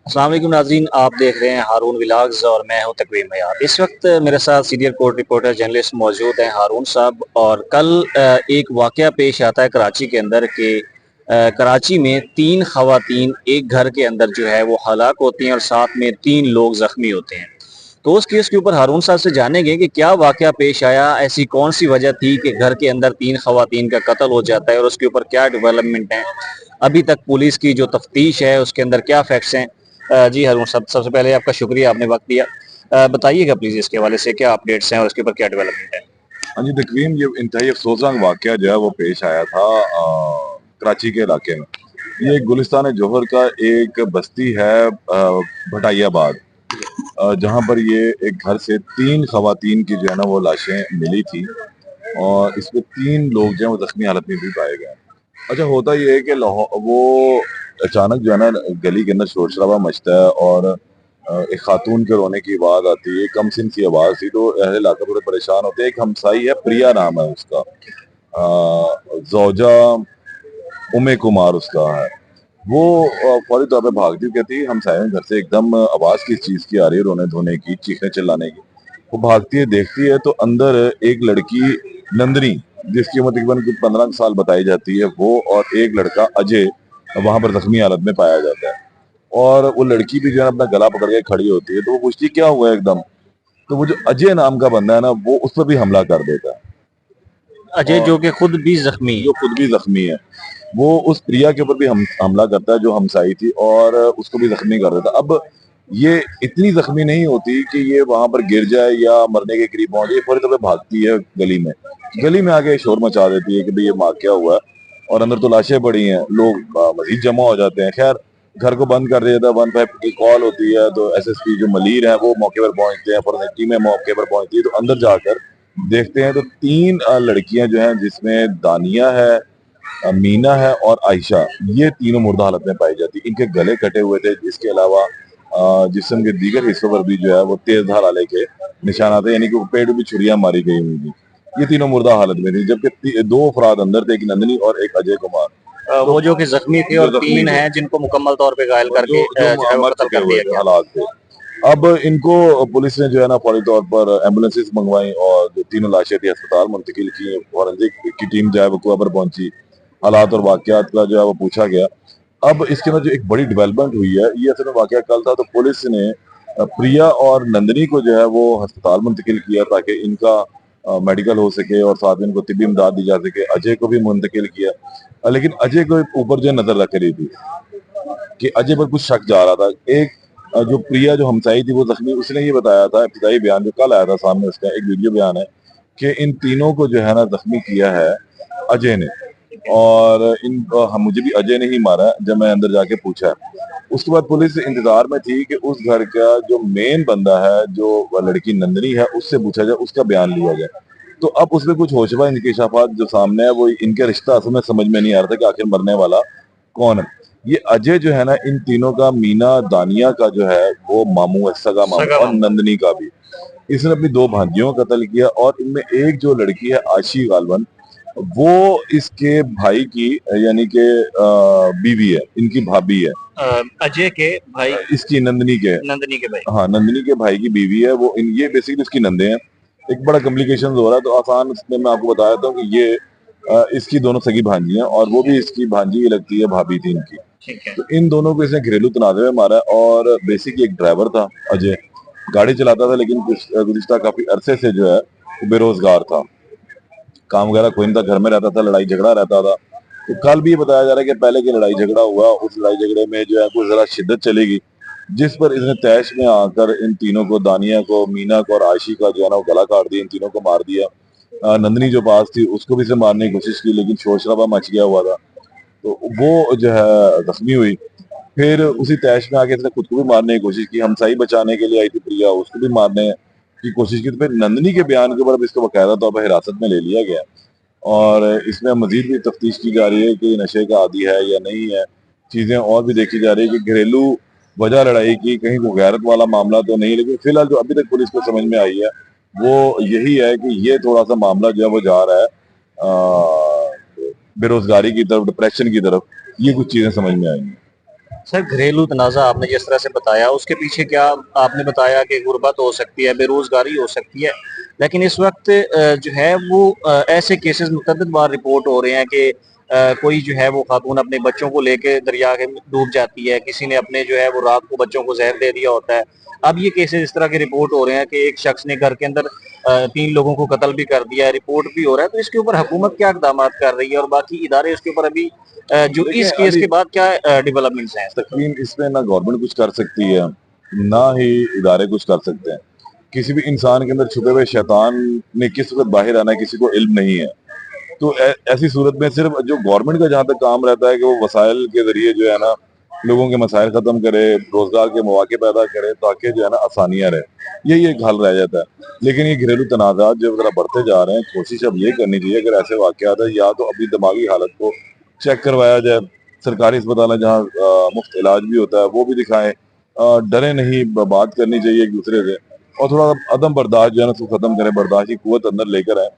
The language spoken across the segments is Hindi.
अस्सलाम वालेकुम नाज़रीन, आप देख रहे हैं हारून व्लॉग्स और मैं हूं तकवीम मयार। इस वक्त मेरे साथ सीनियर कोर्ट रिपोर्टर जर्नलिस्ट मौजूद हैं हारून साहब। और कल एक वाकया पेश आता है कराची के अंदर कि कराची में 3 ख़वातीन एक घर के अंदर जो है वो हलाक होती हैं और साथ में 3 लोग ज़ख्मी होते हैं। तो उस केस के ऊपर हारून साहब से जानेंगे कि क्या वाकया पेश आया, ऐसी कौन सी वजह थी कि घर के अंदर 3 ख़वातीन का कत्ल हो जाता है और उसके ऊपर क्या डेवलपमेंट है, अभी तक पुलिस की जो तफ्तीश है उसके अंदर क्या फैक्ट्स हैं। जी हारून साहब, सबसे पहले आपका शुक्रिया, आपने वक्त दिया। बताइएगा प्लीज इसके हवाले से क्या अपडेट्स हैं और उसके ऊपर क्या डेवलपमेंट है। हाँ जी, तकरीबन ये इंतहाई अफसोसनाक वाकया जो है वो पेश आया था कराची के इलाके में। ये गुलिस्तान जोहर का एक बस्ती है भटाइयाबाद, जहाँ पर ये एक घर से 3 खवातीन की जो है ना वो लाशें मिली थी और इसमें 3 लोग जो है वो जख्मी हालत में भी पाए गए। अच्छा, होता ये है कि वो अचानक जो है ना गली के अंदर शोर शराबा मचता है और एक खातून के रोने की आवाज आती है, कम सिन सी आवाज थी, तो अहले इलाका थोड़े परेशान होते हैं। एक हमसाई है, प्रिया नाम है उसका, जोजा उमे कुमार उसका है। वो फौरी तौर पे भागती, कहती है हमसायों घर से एकदम आवाज किस चीज की आ रही है, रोने धोने की, चीखने चिल्लाने की। वो भागती है, देखती है तो अंदर एक लड़की नंदनी, जिसकी उम्र तकरीबन कुछ 15 साल बताई जाती है, वो और एक लड़का अजय वहां पर जख्मी हालत में पाया जाता है। और वो लड़की भी जो है अपना गला पकड़ के खड़ी होती है, तो वो पूछती है क्या हुआ एकदम। तो वो जो अजय नाम का बंदा है ना, वो उस पर भी हमला कर देता है अजय और जो कि खुद भी जख्मी है। जो खुद भी जख्मी है, वो उस प्रिया के ऊपर भी हमला करता है जो हमसाई थी, और उसको भी जख्मी कर देता है। अब ये इतनी जख्मी नहीं होती कि ये वहां पर गिर जाए या मरने के करीब पहुंचे, फौरी तौर पे भागती है गली में। गली में आके शोर मचा देती है कि भाई ये वाकया हुआ है, और अंदर तो लाशें पड़ी हैं, लोग मजीद जमा हो जाते हैं। खैर, घर को बंद कर दिया था, 155 की कॉल होती है, तो एसएसपी जो मलीर है वो मौके पर पहुंचते हैं, फॉरेंसिक टीमें मौके पर पहुंचती है, तो अंदर जाकर देखते हैं तो 3 लड़कियां जो हैं, जिसमें दानिया है, मीना है और आयशा, ये तीनों मुर्दा हालत में पाई जाती। इनके गले कटे हुए थे, इसके अलावा जिस्म के दीगर हिस्सों पर भी जो है वो तेज धार आले के निशानात है, यानी कि पेड़ में छुरियां मारी गई हुई थी। ये तीनों मुर्दा हालत में थी, जबकि 2 अफराद अंदर थे, एक नंदनी और एक अजय कुमार। तो वो जो कि जख्मी थे जो और जख्मी 3 थे हैं जिनको मुकम्मल तौर पे घायल और जो करके जो जो है वो मर कत्ल चुके कर हुए दिया थे गया। हालात थे। अब इनको पुलिस ने जो है ना फौरी तौर पर एम्बुलेंसेस मंगवाई और जो तीनों लाशें थी अस्पताल मुंतकिल की। फॉरेंसिक की टीम जो है वकुआ पर पहुंची, हालात और वाकयात का जो है वो पूछा गया। अब इसके अंदर जो एक बड़ी डेवलपमेंट हुई है, ये असल में वाकया कल था, तो पुलिस ने प्रिया और नंदनी को जो है वो अस्पताल मुंतकिल किया ताकि इनका मेडिकल हो सके और साथ में इनको तिब्बी इमदाद दी जा सके। अजय को भी मुंतकिल किया, लेकिन अजय को ऊपर जो है नजर रख रही थी कि अजय पर कुछ शक जा रहा था। एक जो प्रिया जो हमसाई थी वो जख्मी, उसने ये बताया था, इब्तिदाई बयान जो कल आया था सामने, उसका एक वीडियो बयान है कि इन तीनों को जो है ना जख्मी किया है अजय ने, और मुझे भी अजय ने ही मारा जब मैं अंदर जाके पूछा। उसके बाद पुलिस इंतजार में थी कि उस घर का जो मेन बंदा है, जो लड़की नंदनी है, उससे पूछा जाए, उसका बयान लिया जाए। तो अब उसमें कुछ होशबा इंकशाफात जो सामने है, वो इनके रिश्ता असल में समझ में नहीं आ रहा था कि आखिर मरने वाला कौन है। ये अजय जो है ना, इन तीनों का, मीना दानिया का जो है वो मामू है, सगा मामू, सगा और मामू। नंदनी का भी। इसने अपनी 2 भांजियों का कत्ल किया, और इनमें एक जो लड़की है आशी गालवन, वो इसके भाई की, यानी कि बीवी है, इनकी भाभी है, अजय के भाई, इसकी नंदनी के। नंदनी के भाई। हाँ, नंदनी के भाई की बीवी है वो। ये बेसिकली उसकी नंदे हैं। एक बड़ा कॉम्प्लिकेशन हो रहा है, तो आसान इसमें मैं आपको बताया था कि ये इसकी दोनों सगी भांजी हैं, और वो भी इसकी भांजी ही लगती है, भाभी थी इनकी। ठीक है। तो इन दोनों को इसने घरेलू तनाजे में मारा है। और बेसिकली एक ड्राइवर था अजय, गाड़ी चलाता था, लेकिन गुज़िश्ता काफी अरसे से जो है वो बेरोजगार था, काम वगैरह कोई नहीं था, घर में रहता था, लड़ाई झगड़ा रहता था। तो कल भी ये बताया जा रहा है कि पहले की लड़ाई झगड़ा हुआ, उस लड़ाई झगड़े में जो है कुछ जरा शिद्दत चलेगी, जिस पर इसने तैश में आकर इन तीनों को, दानिया को, मीना को और आयशी का जो है ना वो गला काट दिया, इन तीनों को मार दिया। नंदनी जो पास थी उसको भी इसे मारने की कोशिश की, लेकिन शोर शराबा मच गया हुआ था, तो वो जो है जख्मी हुई। फिर उसी तैश में आके इसने खुद को भी मारने की कोशिश की, हमसाई बचाने के लिए आई थी प्रिया, उसको भी मारने की कोशिश की। तो फिर नंदनी के बयान के ऊपर अब इसको बाकायदा तौर पर हिरासत में ले लिया गया, और इसमें मजीद भी तफ्तीश की जा रही है कि नशे का आदी है या नहीं है। चीजें और भी देखी जा रही है कि घरेलू वजह लड़ाई की कहीं को गैरत वाला मामला तो नहीं, लेकिन फिलहाल जो अभी तक पुलिस को समझ में आई है वो यही है कि ये थोड़ा सा मामला जो है वो जा रहा है बेरोजगारी की तरफ, डिप्रेशन की तरफ। ये कुछ चीजें समझ में आई हैं। सर घरेलू तनाज़ा आपने जिस तरह से बताया उसके पीछे क्या आपने बताया कि गुर्बत हो सकती है, बेरोज़गारी हो सकती है। लेकिन इस वक़्त जो है वो ऐसे केसेज़ मुतअद्दिद बार रिपोर्ट हो रहे हैं कि कोई जो है वो खातून अपने बच्चों को लेके दरिया के में डूब जाती है, किसी ने अपने जो है वो रात को बच्चों को ज़हर दे दिया होता है। अब ये केसेज़ इस तरह के रिपोर्ट हो रहे हैं कि एक शख्स ने घर के अंदर 3 लोगों को कत्ल भी कर दिया है, रिपोर्ट भी हो रहा है। तो इसके ऊपर हुकूमत क्या इक़दामात कर रही है और बाकी इदारे उसके ऊपर अभी जो देखिए इस केस अभी के बाद क्या डेवलपमेंट्स हैं? तकरीबन इसमें ना गवर्नमेंट कुछ कर सकती है, ना ही इदारे कुछ कर सकते हैं। किसी भी इंसान के अंदर छुपे हुए शैतान ने किस वक़्त बाहर आना है किसी को इल्म नहीं है। तो ऐसी सूरत में सिर्फ जो गवर्नमेंट का जहाँ तक काम रहता है कि वो वसाइल के ज़रिए जो है ना लोगों के मसाइल ख़त्म करे, रोज़गार के मौके पैदा करे ताकि जो है ना आसानियाँ रहे। यही एक हल रह जाता है। लेकिन ये घरेलू तनाज़ात जो ज़रा बढ़ते जा रहे हैं, कोशिश अब ये करनी चाहिए अगर ऐसे वाक़यात हैं या तो अपनी दिमागी हालत को चेक करवाया जाए। सरकारी अस्पताल है जहाँ मुफ़्त इलाज भी होता है, वो भी दिखाएँ। डरे नहीं, बात करनी चाहिए एक-दूसरे से और थोड़ा अदम बर्दाश्त जो है ना उसको ख़त्म करें, बर्दाश्त की क़ुव्वत अंदर लेकर आएँ।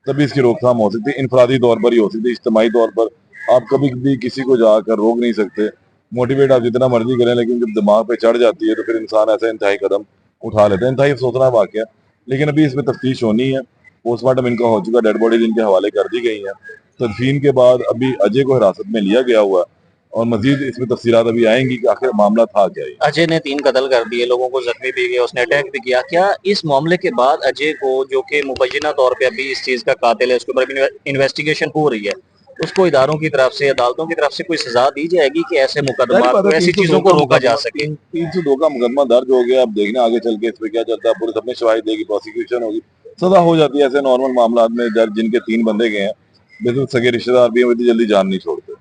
तभी इसकी रोकथाम हो सकती है। इनफरादी तौर पर ही हो सकती है, इज्तिमाई तौर पर आप कभी भी किसी को जाकर रोक नहीं सकते। मोटिवेट आप जितना मर्ज़ी करें लेकिन जब दिमाग पे चढ़ जाती है तो फिर इंसान ऐसे इंतहाई कदम उठा लेता है। इंतहाई अफ़सोसनाक वाक़या है। लेकिन अभी इसमें तफ्तीश होनी है। पोस्टमार्टम इनका हो चुका है, डेड बॉडीज़ इनके हवाले कर दी गई हैं। तदफ़ीन के बाद अभी अजय को हिरासत में लिया गया हुआ है और मज़ीद इसमें तफ़सीलात अभी आएँगी कि आखिर मामला था क्या ये। अजय ने 3 कत्ल कर दिए, लोगों को ज़ख्मी भी किया, उसने अटैक भी किया। क्या इस मामले के बाद अजय को जो कि मुबैना तौर पे अभी इस चीज़ का कातिल है, उसके ऊपर अभी इन्वेस्टिगेशन हो रही है, उसको इदारों की तरफ से, अदालतों की तरफ से कोई सज़ा दी जाएगी कि ऐसे ज़ाहिर मुकदमात बात को, है ऐसी 302 चीज़ों को का रोका जा मुकदमा सके? 302 का मुकदमा दर्ज हो गया। अब देखना आगे चल के इस पे क्या चलता है। पुलिस अपने शवाहिद देगी, प्रोसिक्यूशन होगी, सज़ा हो जाती है। ऐसे नॉर्मल मामलात में जज जिनके 3 बंदे गए हैं, बेशक सगे रिश्तेदार भी हैं, वो इतनी जल्दी जान नहीं छोड़ते।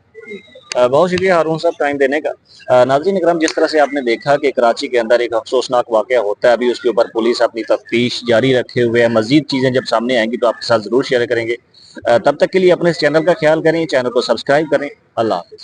बहुत शुक्रिया हारून साहब टाइम देने का। नाज़रीन इकराम जिस तरह से आपने देखा कि कराची के अंदर एक अफ़सोसनाक वाक़या होता है, अभी उसके ऊपर पुलिस अपनी तफ्तीश जारी रखे हुए है। मज़ीद चीज़ें जब सामने आएँगी तो आपके साथ ज़रूर शेयर करेंगे। तब तक के लिए अपने इस चैनल का ख़्याल करें, चैनल को सब्सक्राइब करें। अल्लाह हाफ़िज़।